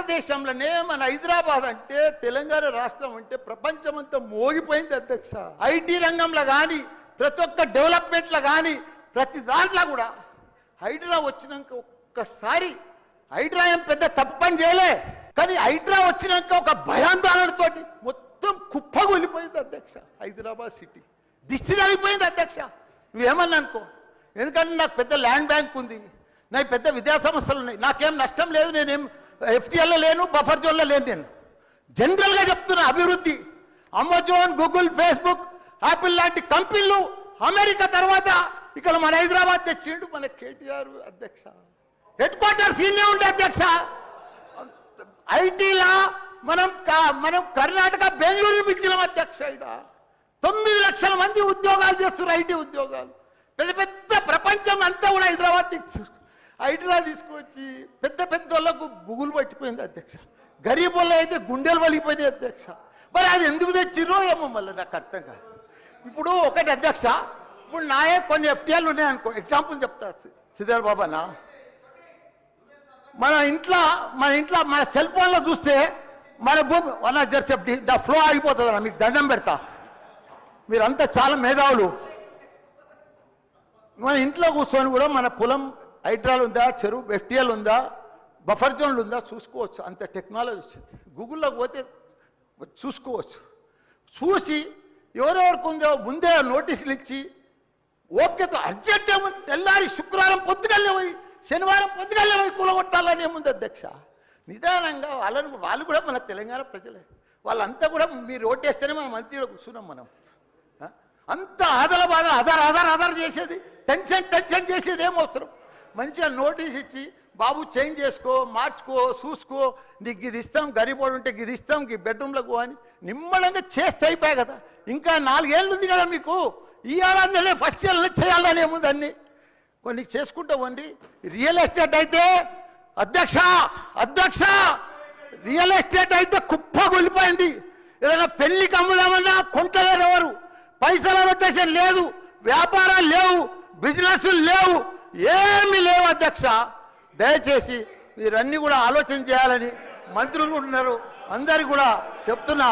భారతదేశంలోనే మన హైదరాబాద్ అంటే తెలంగాణ రాష్ట్రం అంటే ప్రపంచమంతా మోగిపోయింది అధ్యక్ష. ఐటీ రంగంలో కానీ ప్రతి ఒక్క డెవలప్మెంట్లో కానీ ప్రతి దాంట్లో కూడా హైడ్రా వచ్చినాక ఒక్కసారి హైడ్రా ఏం పెద్ద తప్పు పని చేయలే, కానీ హైడ్రా వచ్చినాక ఒక భయాందోళనతో మొత్తం కుప్పగొలిపోయింది అధ్యక్ష. హైదరాబాద్ సిటీ దిష్టి తగిలిపోయింది అధ్యక్ష. నువ్వేమన్నా అనుకో, ఎందుకంటే నాకు పెద్ద ల్యాండ్ బ్యాంక్ ఉంది, నాకు పెద్ద విద్యా సంస్థలు ఉన్నాయి, నాకేం నష్టం లేదు, నేనేం ఎఫ్టీఎల్లో లేను, బఫర్ జోన్లో లేను. నేను జనరల్గా చెప్తున్నా, అభివృద్ధి అమెజాన్, గూగుల్, ఫేస్బుక్, యాపిల్ లాంటి కంపెనీలు అమెరికా తర్వాత ఇక్కడ మన హైదరాబాద్ తెచ్చిండు మన కేటీఆర్ అధ్యక్ష. హెడ్ క్వార్టర్స్ ఈయనే ఉండే అధ్యక్ష. ఐటీలా మనం కర్ణాటక బెంగళూరు ఇచ్చినాం అధ్యక్ష. ఇక్కడ 9 లక్షల మంది ఉద్యోగాలు చేస్తున్నారు, ఐటీ ఉద్యోగాలు. పెద్ద పెద్ద ప్రపంచం అంతా కూడా హైదరాబాద్ తీసుకొచ్చి పెద్ద పెద్ద వాళ్ళకు బుగులు పట్టిపోయింది అధ్యక్ష. గరీబ్ వాళ్ళు అయితే గుండెలు వలిగిపోయినాయి అధ్యక్ష. మరి అది ఎందుకు తెచ్చిరో ఏమో మళ్ళీ నాకు అర్థం కాదు. ఇప్పుడు ఒకటి అధ్యక్ష, ఇప్పుడు నాయే కొన్ని ఎఫ్టీఆర్లు ఉన్నాయనుకో, ఎగ్జాంపుల్ చెప్తా శ్రీధర్ బాబానా, మన ఇంట్లో మన సెల్ ఫోన్లో చూస్తే మన భూమి వన్ జర్సెప్టీ ద ఫ్లో అయిపోతుంది అన్న. మీకు దండం పెడతా, మీరంతా చాలా మేధావులు. మన ఇంట్లో కూర్చొని కూడా మన పొలం హైడ్రాల్ ఉందా, చెరువు ఎఫ్టీఎల్ ఉందా, బఫర్ జోన్లు ఉందా చూసుకోవచ్చు. అంత టెక్నాలజీ వచ్చింది. గూగుల్లోకి పోతే చూసుకోవచ్చు. చూసి ఎవరెవరికి ఉందో ముందే నోటీసులు ఇచ్చి ఓపికతో అర్జెంట్ ఏముంది, తెల్లారి శుక్రవారం పొద్దుగల్లే పోయి శనివారం పొద్దుగల్లే పోయి కూలగొట్టాలని ఏముంది అధ్యక్ష. నిదానంగా వాళ్ళు కూడా మన తెలంగాణ ప్రజలే, వాళ్ళంతా కూడా మీరు ఓటేస్తేనే మనం మంత్రిలో కూర్చున్నాం. మనం అంత ఆదల బాధ ఆధార్ చేసేది, టెన్షన్ చేసేది ఏం అవసరం. మంచిగా నోటీస్ ఇచ్చి బాబు చేంజ్ చేసుకో, మార్చుకో, చూసుకో, నీకు ఇది ఇస్తాం, గరీబోడు ఉంటే ఇది ఇస్తాం, ఈ బెడ్రూమ్లకు అని నిమ్మడంగా చేస్తే అయిపోయాయి కదా. ఇంకా 4 ఏళ్ళు ఉంది కదా మీకు, ఈ ఏడాదిలోనే ఫస్ట్ ఇయర్లో చేయాలని ఏముంది, అన్ని కొన్ని చేసుకుంటా ఉండి. రియల్ ఎస్టేట్ అయితే అధ్యక్ష రియల్ ఎస్టేట్ అయితే కుప్పగొలిపోయింది. ఏదైనా పెళ్లికి అమ్ముదామన్నా కొంటలేరు ఎవరు, పైసల రొటేషన్ లేదు, వ్యాపారాలు లేవు, బిజినెస్లు లేవు, ఏమీ లేవు అధ్యక్ష. దయచేసి మీరన్నీ కూడా ఆలోచన చేయాలని మంత్రులు ఉన్నారు, అందరికీ కూడా చెప్తున్నా.